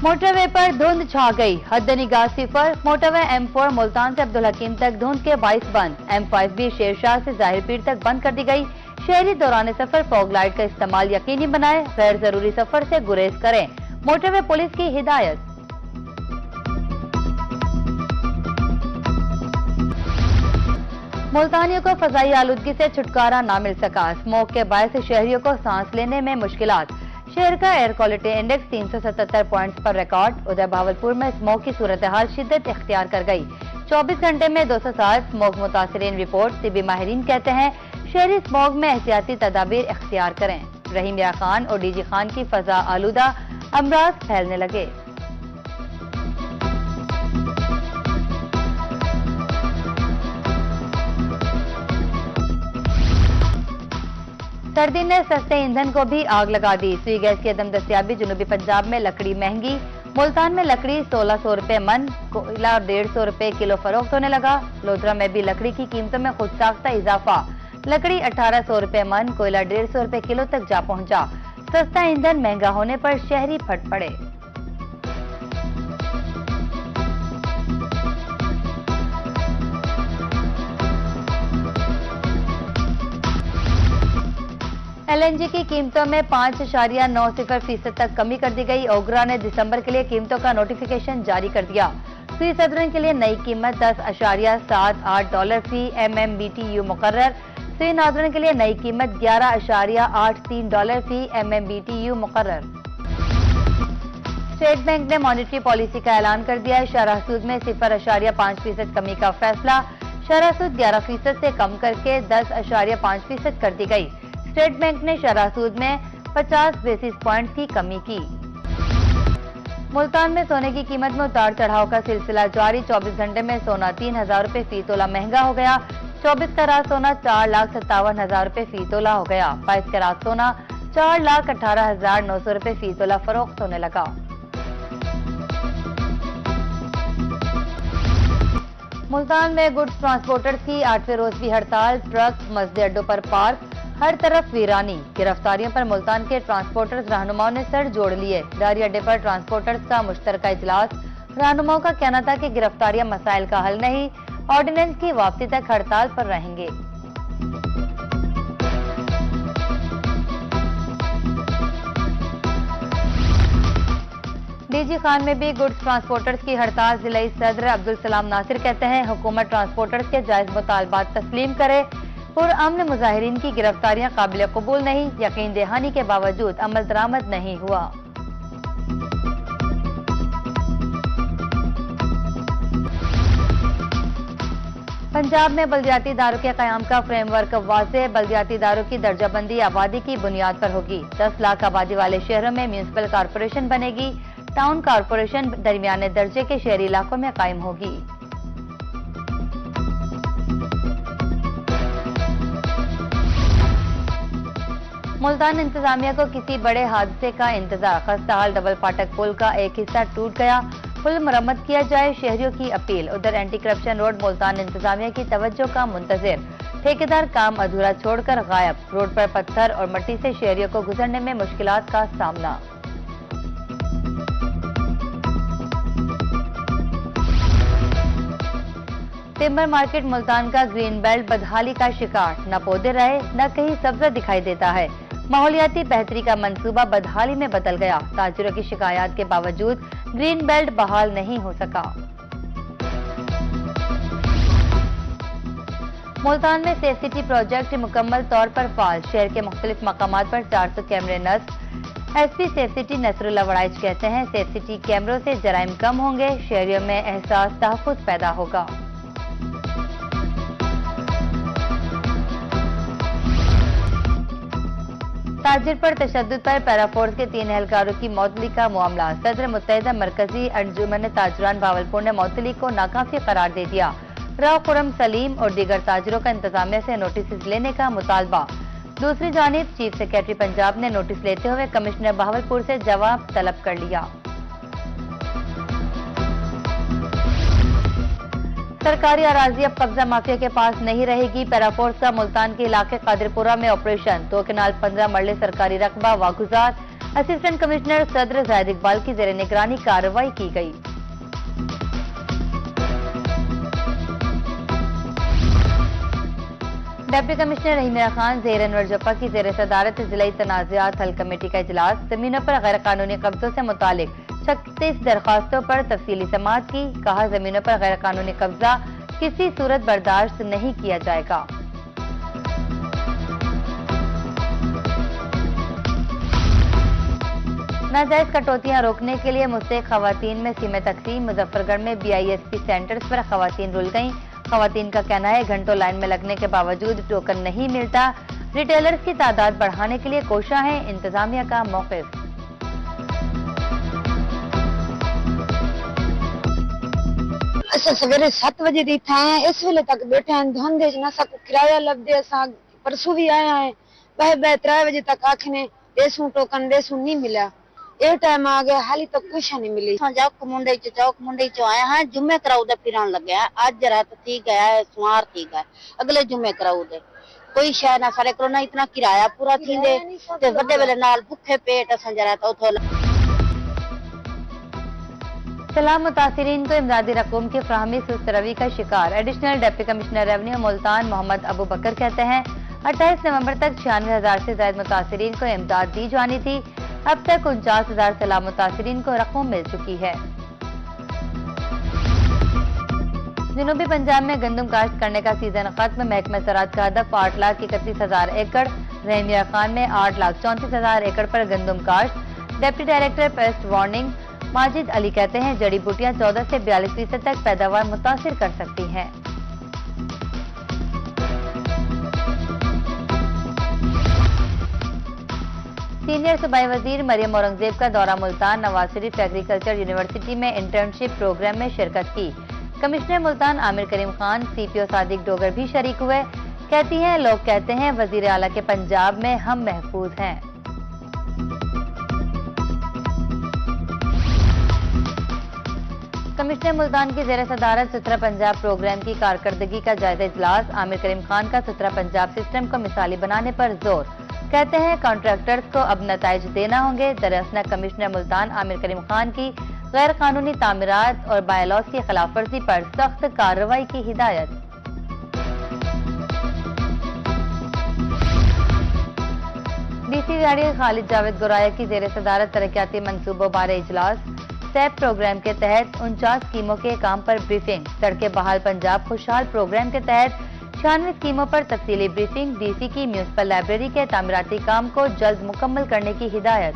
Motorway पर धुंध छा गई, हद निगाह सिफर। मोटरवे M4 मुल्तान से अब्दुल हकीम तक धुंध के 22 बंद। M5 भी शेरशाह से जाहिर पीर तक बंद कर दी गई। शहरी दौरान सफर फॉग लाइट का इस्तेमाल यकीनी बनाएं, गैर जरूरी सफर से गुरेज करें। मोटरवे पुलिस की हिदायत। मुल्तानियों को फजाई आलूदगी से छुटकारा ना मिल सका। स्मोक के बायस शहरियों को सांस लेने में मुश्किलात। शहर का एयर क्वालिटी इंडेक्स 377 पॉइंट्स पर रिकॉर्ड। उधर भावलपुर में स्मोक की सूरत हाल शिद्दत इख्तियार कर गई। 24 घंटे में 207 स्मोक मुतासिरीन रिपोर्ट। तिबी माहिरीन कहते हैं शहरी स्मोक में एहतियाती तदाबीर इख्तियार करें। रहीम या खान और डीजी खान की फजा आलूदा, अमराज फैलने लगे। सर्दी ने सस्ते ईंधन को भी आग लगा दी। सुई गैस की अदम दस्तियाबी। जनूबी पंजाब में लकड़ी महंगी। मुल्तान में लकड़ी 1600 रुपए मन, कोयला 150 रुपए किलो फरोख्त होने लगा। लोधरा में भी लकड़ी की कीमतों में खुद साख्ता इजाफा। लकड़ी 1800 रुपए मन, कोयला 150 रुपए किलो तक जा पहुंचा। सस्ता ईंधन महंगा होने पर शहरी फट पड़े। LNG की कीमतों में 5.90% तक कमी कर दी गई। ओगरा ने दिसंबर के लिए कीमतों का नोटिफिकेशन जारी कर दिया। सुई सदरन के लिए नई कीमत $10.78 फी MMBTU मुकर्रर। सुई नादरन के लिए नई कीमत $11.83 फी MMBTU मुकर्रर। स्टेट बैंक ने मॉनेटरी पॉलिसी का ऐलान कर दिया है। शरह सूद में 0.5% कमी का फैसला। शरह सूद 11% से कम करके 10.5% कर दी गई। स्टेट बैंक ने शरह सूद में 50 बेसिस पॉइंट की कमी की। मुल्तान में सोने की कीमत में उतार चढ़ाव का सिलसिला जारी। 24 घंटे में सोना 3000 रुपए फी तोला महंगा हो गया। 24 कैरात सोना 4,57,000 रुपए फी तोला हो गया। 22 कैरात सोना 4,18,900 रुपए फी तोला फरोख्त होने लगा। मुल्तान में गुड्स ट्रांसपोर्टर्स की 8वें रोज भी हड़ताल। ट्रक मस्जिद अड्डों पर पार्क, हर तरफ वीरानी। गिरफ्तारियों पर मुल्तान के ट्रांसपोर्टर्स रहनुमाओं ने सर जोड़ लिए। दारी अड्डे पर ट्रांसपोर्टर्स का मुश्तरका इजलास। रहनुमाओं का कहना था कि गिरफ्तारियां मसाइल का हल नहीं, ऑर्डिनेंस की वापसी तक हड़ताल पर रहेंगे। डीजी खान में भी गुड्स ट्रांसपोर्टर्स की हड़ताल। जिला सदर अब्दुल सलाम नासिर कहते हैं हुकूमत ट्रांसपोर्टर्स के जायज मुतालबात तस्लीम करे। पुरअमन मुजाहिरीन की गिरफ्तारियां काबिल कबूल नहीं। यकीन दहानी के बावजूद अमल दरामद नहीं हुआ। पंजाब में बल्दियाती इदारों के क़याम का फ्रेमवर्क वाज़ेह। बल्दियाती इदारों की दर्जाबंदी आबादी की बुनियाद पर होगी। 10 लाख आबादी वाले शहरों में म्यूनिसिपल कॉरपोरेशन बनेगी। टाउन कॉरपोरेशन दरमियाने दर्जे के शहरी इलाकों में कायम होगी। मुल्तान इंतजामिया को किसी बड़े हादसे का इंतजार। खस्ताहाल डबल फाटक पुल का एक हिस्सा टूट गया। पुल मरम्मत किया जाए, शहरियों की अपील। उधर एंटी करप्शन रोड मुल्तान इंतजामिया की तवज्जो का मुंतजिर। ठेकेदार काम अधूरा छोड़कर गायब। रोड पर पत्थर और मिट्टी से शहरियों को गुजरने में मुश्किलात का सामना। टिम्बर मार्केट मुल्तान का ग्रीन बेल्ट बदहाली का शिकार। न पौधे रहे न कहीं सब्जा दिखाई देता है। माहौलियाती बेहतरी का मंसूबा बदहाली में बदल गया। ताजिरों की शिकायत के बावजूद ग्रीन बेल्ट बहाल नहीं हो सका। मुल्तान में सेफ सिटी प्रोजेक्ट मुकम्मल तौर पर फाल। शहर के मुख्तलिफ मकामात पर 400 कैमरे नस्ब। SP safe city Nasrullah Waraich कहते हैं सेफ सिटी कैमरों से जराइम कम होंगे। शहरियों में एहसास तहफ़्फ़ुज़ पैदा होगा। ताजिर पर तशद्दुद पर पैराफोर्स के 3 एहलकारों की मौतली का मामला। सदर मुत्तहिदा मरकजी अंजुमन ताजरान भावलपुर ने मौतली को नाकाफी करार दे दिया। राव खुरम सलीम और दीगर ताजिरों का इंतजामिया से नोटिस लेने का मुतालबा। दूसरी जानिब चीफ सेक्रेटरी पंजाब ने नोटिस लेते हुए कमिश्नर भावलपुर से जवाब तलब कर लिया। सरकारी अराजी अब कब्जा माफिया के पास नहीं रहेगी। पैराफोर्स का मुल्तान के इलाके कादिरपुरा में ऑपरेशन। 2 केनाल 15 मरले सरकारी रकबा वागुजार। असिस्टेंट कमिश्नर सदर जायद इकबाल की जेर निगरानी कार्रवाई की गई। डिप्टी कमिश्नर रहीम खान जेर अनवर जप्पा की जेर सदारत जिला तनाज़ात हल कमेटी का इजलास। जमीनों पर गैर कानूनी कब्जों से मुतालिक 36 दरखास्तों पर तफसीली समाअत की। कहा, जमीनों पर गैर कानूनी कब्जा किसी सूरत बर्दाश्त नहीं किया जाएगा। नाजायज कटौतियां रोकने के लिए मुस्तहिक खवातीन में सीमें तकसीम। मुजफ्फरगढ़ में BISP सेंटर्स पर खवातीन रुल गईं। खवातीन का कहना है, घंटों लाइन में लगने के बावजूद टोकन नहीं मिलता। रिटेलर्स की तादाद बढ़ाने के लिए कोशिश है। इंतजामिया का मौक़िफ़। सवेरे 7 बजे दी था इस वेले तक बैठे हैं धंधे च ना सबको किराया लभदे। असा परसों भी आया है बह 3 बजे तक आखने देसू टोकन देसू नहीं मिला। ये टाइम आ गया हाली तक कुछ नहीं मिली। चौक मुंडई चो आया है जुम्मे कराऊ दे फिरन लगे हैं। आज रात ठीक है सुमार ठीक है अगले जुम्मे कराऊ दे कोई शायद ना सारे करो ना इतना किराया पूरा थी दे ते बड़े वेले नाल भूखे पेट असा जरा तो उथो सलाम मुतासिरीन को इमदादी रकूम की फ्राहमी सुस्त रवि का शिकार। Additional deputy commissioner revenue Multan Mohammad Abu Bakar कहते हैं, 28 नवंबर तक 96,000 से ज्यादा मुतासिरीन को इमदाद दी जानी थी। अब तक 49,000 सलाम मुतासिरीन को रकूम मिल चुकी है। जनूबी पंजाब में गंदम काश्त करने का सीजन खत्म। महकमा ज़राअत का हदफ 8,31,000 एकड़। रहीम खान में 8,34,000 एकड़ पर गंदम काश्त। Deputy director paste warning Majid Ali कहते हैं, जड़ी बूटियां 14 से 42% तक पैदावार मुतासिर कर सकती हैं। सीनियर सूबाई वजीर मरियम औरंगजेब का दौरा मुल्तान। नवाज शरीफ एग्रीकल्चर यूनिवर्सिटी में इंटर्नशिप प्रोग्राम में शिरकत की। कमिश्नर मुल्तान आमिर करीम खान, CPO सादिक डोगर भी शरीक हुए। कहती हैं, लोग कहते हैं वजीर आला के पंजाब में हम महफूज हैं। कमिश्नर मुल्तान की जेर सदारत सुथरा पंजाब प्रोग्राम की कारकर्दगी का जायजा इजलास। आमिर करीम खान का सुथरा पंजाब सिस्टम को मिसाली बनाने पर जोर। कहते हैं, कॉन्ट्रैक्टर्स को अब नताइज देना होंगे। दरअसल कमिश्नर मुल्तान आमिर करीम खान की गैर कानूनी तामीरात और बायलॉज की खिलाफ वर्जी पर सख्त कार्रवाई की हिदायत। DC गाड़ी खालिद जावेद गोराया की जेर सदारत तरक्याती मंसूबों बारे इजलास। SEP प्रोग्राम के तहत 49 स्कीमों के काम पर ब्रीफिंग। सड़कें बहाल पंजाब खुशहाल प्रोग्राम के तहत 96 स्कीमों पर तफसीली ब्रीफिंग। DC की म्यूनिसिपल लाइब्रेरी के तामीराती काम को जल्द मुकम्मल करने की हिदायत।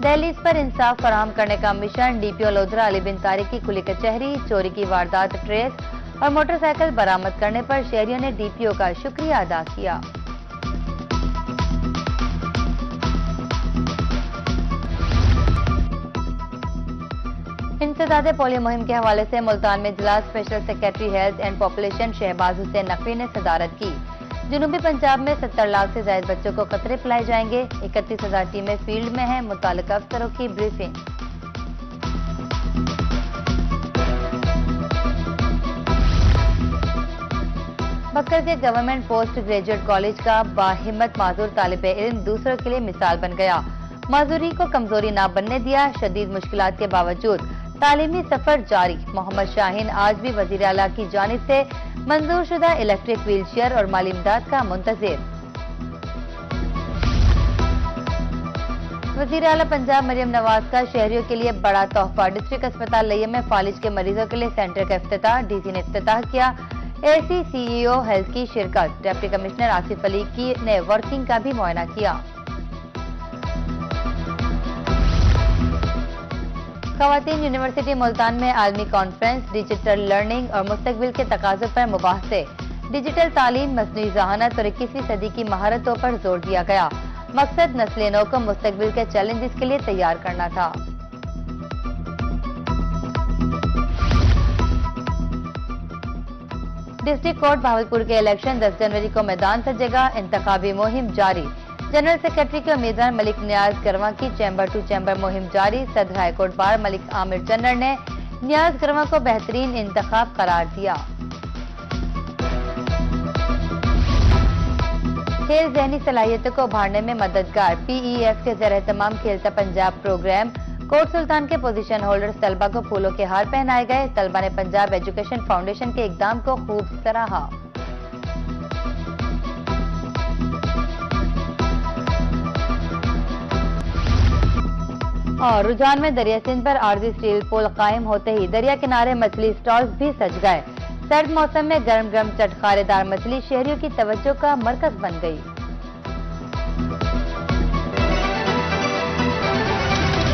दहलीज पर इंसाफ फराहम करने का मिशन। DPO लोधरा अली बिन तारिक की खुली कचहरी। चोरी की वारदात ट्रेस और मोटरसाइकिल बरामद करने पर शहरियों ने DPO का शुक्रिया अदा किया। इंसदादे पोलियो मुहिम के हवाले से मुल्तान में जिला special secretary health and population Shahbaz Hussain Naqvi ने सदारत की। जनूबी पंजाब में 70 लाख से ज्यादा बच्चों को कतरे पिलाए जाएंगे। 31,000 टीमें फील्ड में हैं। मुतालिका अफसरों की ब्रीफिंग। बक्कर के गवर्नमेंट पोस्ट ग्रेजुएट कॉलेज का बाहिम्मत माजूर तालिब इल्म दूसरों के लिए मिसाल बन गया। माजूरी को कमजोरी ना बनने दिया। शदीद मुश्किलात के बावजूद तालीमी सफर जारी। मोहम्मद शाहीन आज भी वजीर आला की जानिब से मंजूर शुदा इलेक्ट्रिक व्हील चेयर और माली इमदाद का मुंतजिर। वजीर आला पंजाब मरियम नवाज का शहरियों के लिए बड़ा तोहफा। डिस्ट्रिक्ट अस्पताल लैया में फालिज के मरीजों के लिए सेंटर का इफ्तिताह। DC ने इफ्तिताह किया। AC CEO हेल्थ की शिरकत। डिप्टी कमिश्नर आसिफ अली की ने वर्किंग का भी मुआयना किया। खवातीन यूनिवर्सिटी मुल्तान में आलमी कॉन्फ्रेंस। डिजिटल लर्निंग और मुस्तकबिल के तकाज़ों पर मुबाहसे। डिजिटल तालीम, मसनूई ज़हानत और 21वीं सदी की महारतों पर जोर दिया गया। मकसद नस्ल नौ को मुस्तकबिल के चैलेंजेस के लिए तैयार करना था। डिस्ट्रिक्ट कोर्ट भावलपुर के इलेक्शन 10 जनवरी को मैदान सजेगा। इंतखाबी मुहिम जारी। जनरल सेक्रेटरी के उम्मीदवार मलिक नियाज गरवा की चैम्बर टू चैम्बर मुहिम जारी। सदर high court bar Malik Aamir general ने नियाज गरवा को बेहतरीन इंतखाब करार दिया। खेल ज़हनी सलाहियतों को उभारने में मददगार। PEF के ज़रिए तमाम खेलता पंजाब प्रोग्राम। कोट सुल्तान के पोजीशन होल्डर्स तलबा को फूलों के हार पहनाए गए। तलबा ने पंजाब एजुकेशन फाउंडेशन के इकदाम को खूब सराहा। और रुझान में दरिया सिंध पर आरजी स्टील पुल कायम होते ही दरिया किनारे मछली स्टॉल्स भी सज गए। सर्द मौसम में गर्म गर्म चटखारेदार मछली शहरियों की तवज्जो का मरकज बन गई।